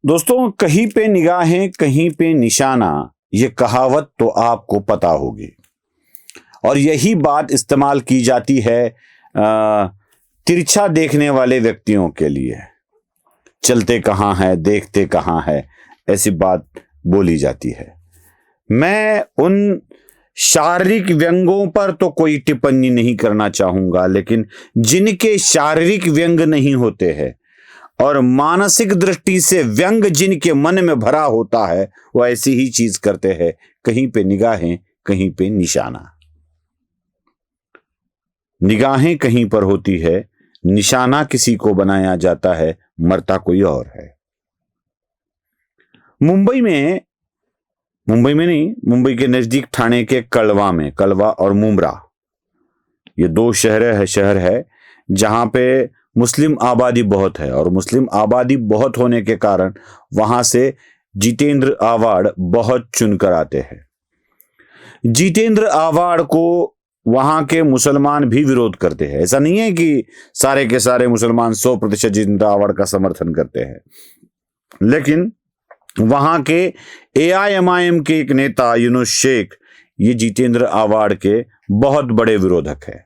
दोस्तों, कहीं पे निगाहें कहीं पे निशाना, ये कहावत तो आपको पता होगी और यही बात इस्तेमाल की जाती है तिरछा देखने वाले व्यक्तियों के लिए। चलते कहाँ है, देखते कहाँ है, ऐसी बात बोली जाती है। मैं उन शारीरिक व्यंगों पर तो कोई टिप्पणी नहीं करना चाहूंगा, लेकिन जिनके शारीरिक व्यंग नहीं होते हैं और मानसिक दृष्टि से व्यंग जिनके मन में भरा होता है, वो ऐसी ही चीज करते हैं। कहीं पे निगाहें कहीं पे निशाना। निगाहें कहीं पर होती है, निशाना किसी को बनाया जाता है, मरता कोई और है। मुंबई नहीं, मुंबई के नजदीक ठाणे के कलवा और मुंब्रा, ये दो शहर है जहां पे मुस्लिम आबादी बहुत है और मुस्लिम आबादी बहुत होने के कारण वहां से जितेंद्र आवाड़ बहुत चुनकर आते हैं। जितेंद्र आवाड़ को वहां के मुसलमान भी विरोध करते हैं। ऐसा नहीं है कि सारे के सारे मुसलमान 100% जितेंद्र आवाड़ का समर्थन करते हैं, लेकिन वहां के AIMIM के एक नेता यूनुस शेख ये जितेंद्र आवाड़ के बहुत बड़े विरोधक है।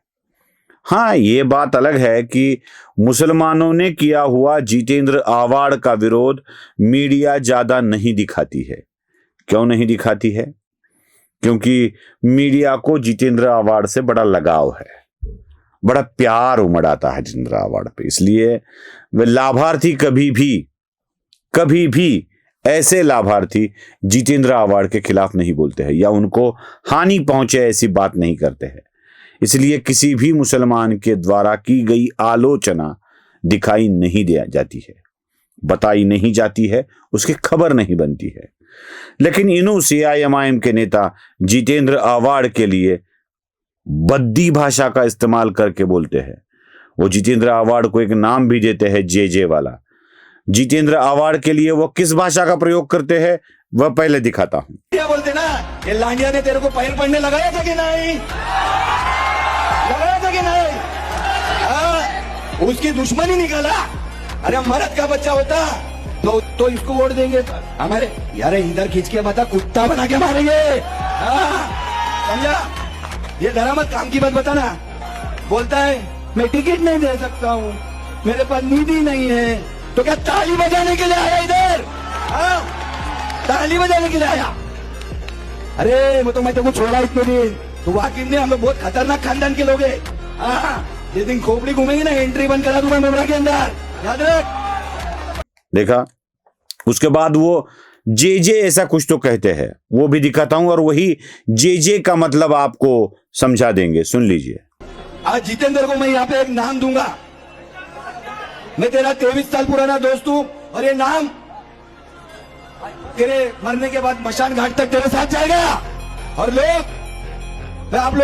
हाँ, ये बात अलग है कि मुसलमानों ने किया हुआ जितेंद्र आवाड़ का विरोध मीडिया ज्यादा नहीं दिखाती है। क्यों नहीं दिखाती है? क्योंकि मीडिया को जितेंद्र आवाड़ से बड़ा लगाव है, बड़ा प्यार उमड़ आता है जितेंद्र आवाड़ पे। इसलिए वे लाभार्थी कभी भी ऐसे लाभार्थी जितेंद्र आवाड़ के खिलाफ नहीं बोलते हैं या उनको हानि पहुंचे ऐसी बात नहीं करते हैं। इसलिए किसी भी मुसलमान के द्वारा की गई आलोचना दिखाई नहीं दिया जाती है, बताई नहीं जाती है, उसकी खबर नहीं बनती है। लेकिन यूनुस AIMIM के नेता जितेंद्र आवाड़ के लिए बद्दी भाषा का इस्तेमाल करके बोलते हैं। वो जितेंद्र आवाड़ को एक नाम भी देते हैं, जे वाला। जितेंद्र आवाड़ के लिए वो किस भाषा का प्रयोग करते हैं वह पहले दिखाता हूं। क्या बोलते ना, ये लांडिया ने तेरे को पहल पढ़ने लगाया था कि नहीं? लगाया था कि नहीं? उसकी दुश्मनी निकाला। अरे मर्द का बच्चा होता तो इसको वोट देंगे हमारे। यार इधर खींच के बता, कुत्ता बना के मारेंगे। समझा? ये जरा मत काम की बात बताना। बोलता है मैं टिकट नहीं दे सकता हूँ, मेरे पास निधि नहीं है। तो क्या ताली बजाने के लिए आया इधर? ताली बजाने के लिए आया? अरे वो तो मैं तेको छोड़ा इतने दिन, तो वाकिफ ने हम लोग बहुत खतरनाक खानदान के लोग हैं। जिस दिन खोपड़ी घूमेगी ना, एंट्री बंद करा दूंगा मुमरा के अंदर, याद रख। देखा? उसके बाद वो जे ऐसा कुछ तो कहते हैं, वो भी दिखाता हूं और वही जे का मतलब आपको समझा देंगे। सुन लीजिए। आज जितेंद्र को मैं यहाँ पे एक नाम दूंगा। मैं तेरा 23 साल पुराना दोस्त हूं और ये नाम तेरे मरने के बाद मशान घाट तक तेरे साथ जाएगा। और मैं आप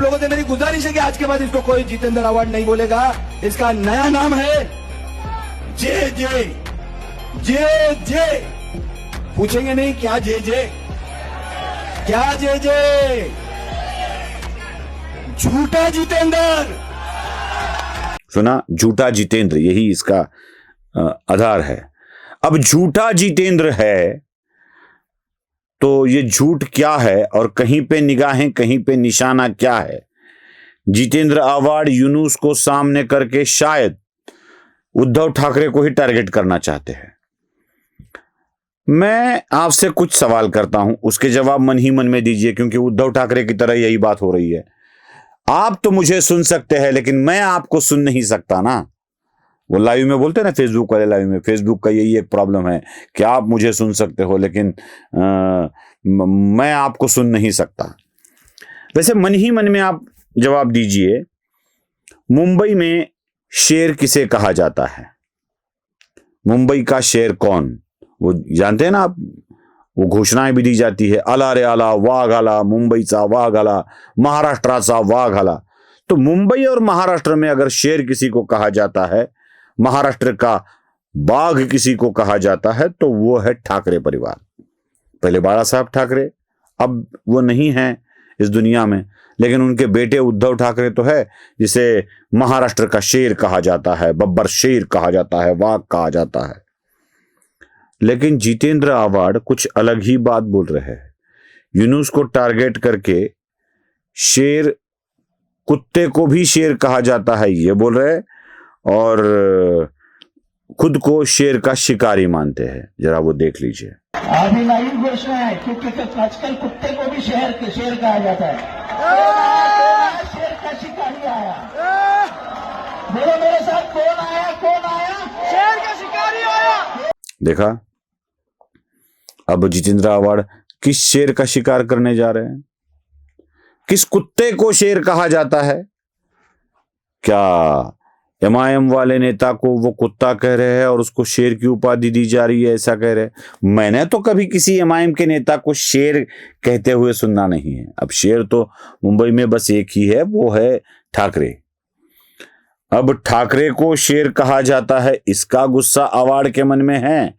लोगों से मेरी गुजारिश है कि आज के बाद इसको कोई जितेंद्र अवार्ड नहीं बोलेगा। इसका नया नाम है जे। पूछेंगे नहीं क्या जे? क्या जे? झूठा जितेंद्र। सुना? झूठा जितेंद्र, यही इसका आधार है। अब झूठा जितेंद्र है तो ये झूठ क्या है और कहीं पे निगाहें कहीं पे निशाना क्या है? जितेंद्र आवाड़ यूनुस को सामने करके शायद उद्धव ठाकरे को ही टारगेट करना चाहते हैं। मैं आपसे कुछ सवाल करता हूं, उसके जवाब मन ही मन में दीजिए, क्योंकि उद्धव ठाकरे की तरह यही बात हो रही है। आप तो मुझे सुन सकते हैं लेकिन मैं आपको सुन नहीं सकता ना। वो लाइव में बोलते हैं ना, फेसबुक वाले लाइव में, फेसबुक का यही एक प्रॉब्लम है कि आप मुझे सुन सकते हो लेकिन मैं आपको सुन नहीं सकता। वैसे मन ही मन में आप जवाब दीजिए, मुंबई में शेर किसे कहा जाता है? मुंबई का शेर कौन? वो जानते हैं ना आप? वो घोषणाएं भी दी जाती है, आला रे आला, वाघ आला, मुंबईचा वाघ आला, महाराष्ट्राचा वाघ आला। तो मुंबई और महाराष्ट्र में अगर शेर किसी को कहा जाता है, महाराष्ट्र का बाघ किसी को कहा जाता है, तो वो है ठाकरे परिवार। पहले बाला साहब ठाकरे, अब वो नहीं है इस दुनिया में, लेकिन उनके बेटे उद्धव ठाकरे तो है, जिसे महाराष्ट्र का शेर कहा जाता है, बब्बर शेर कहा जाता है, वाघ कहा जाता है। लेकिन जितेंद्र आवाड़ कुछ अलग ही बात बोल रहे हैं। यूनुस को टारगेट करके शेर, कुत्ते को भी शेर कहा जाता है ये बोल रहे हैं, और खुद को शेर का शिकारी मानते हैं। जरा वो देख लीजिए। अभी नई घोषणा है, क्योंकि आजकल कुत्ते को भी शेर कहा जाता है। शेर का शिकारी आया, बोलो मेरे साथ, कौन आया? शेर का शिकारी आया। देखा, अब जितेंद्र आवाड़ किस शेर का शिकार करने जा रहे हैं? किस कुत्ते को शेर कहा जाता है? क्या एमआईएम वाले नेता को वो कुत्ता कह रहे हैं और उसको शेर की उपाधि दी जा रही है, ऐसा कह रहे हैं? मैंने तो कभी किसी एमआईएम के नेता को शेर कहते हुए सुनना नहीं है। अब शेर तो मुंबई में बस एक ही है, वो है ठाकरे। अब ठाकरे को शेर कहा जाता है, इसका गुस्सा आवाड़ के मन में है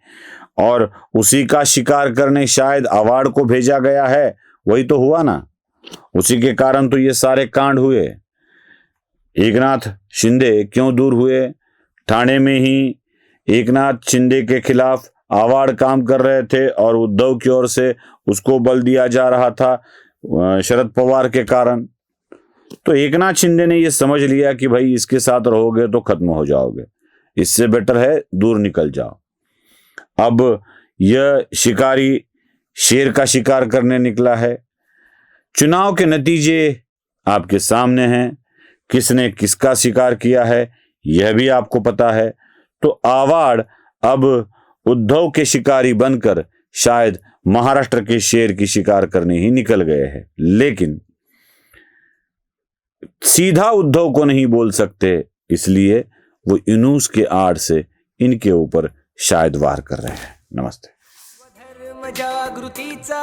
और उसी का शिकार करने शायद आवाड़ को भेजा गया है। वही तो हुआ ना, उसी के कारण तो ये सारे कांड हुए। एकनाथ शिंदे क्यों दूर हुए? ठाणे में ही एकनाथ शिंदे के खिलाफ आवाड़ काम कर रहे थे और उद्धव की ओर से उसको बल दिया जा रहा था शरद पवार के कारण। तो एकनाथ शिंदे ने यह समझ लिया कि भाई इसके साथ रहोगे तो खत्म हो जाओगे, इससे बेटर है दूर निकल जाओ। अब यह शिकारी शेर का शिकार करने निकला है। चुनाव के नतीजे आपके सामने हैं, किसने किसका शिकार किया है यह भी आपको पता है। तो आवाड़ अब उद्धव के शिकारी बनकर शायद महाराष्ट्र के शेर की शिकार करने ही निकल गए हैं, लेकिन सीधा उद्धव को नहीं बोल सकते, इसलिए वो यूनुस के आड़ से इनके ऊपर शायद वार कर रहे हैं। नमस्ते। धर्म जागृतीचा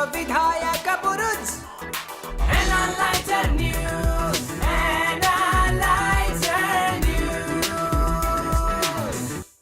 विधायक बुरुज न्यूज।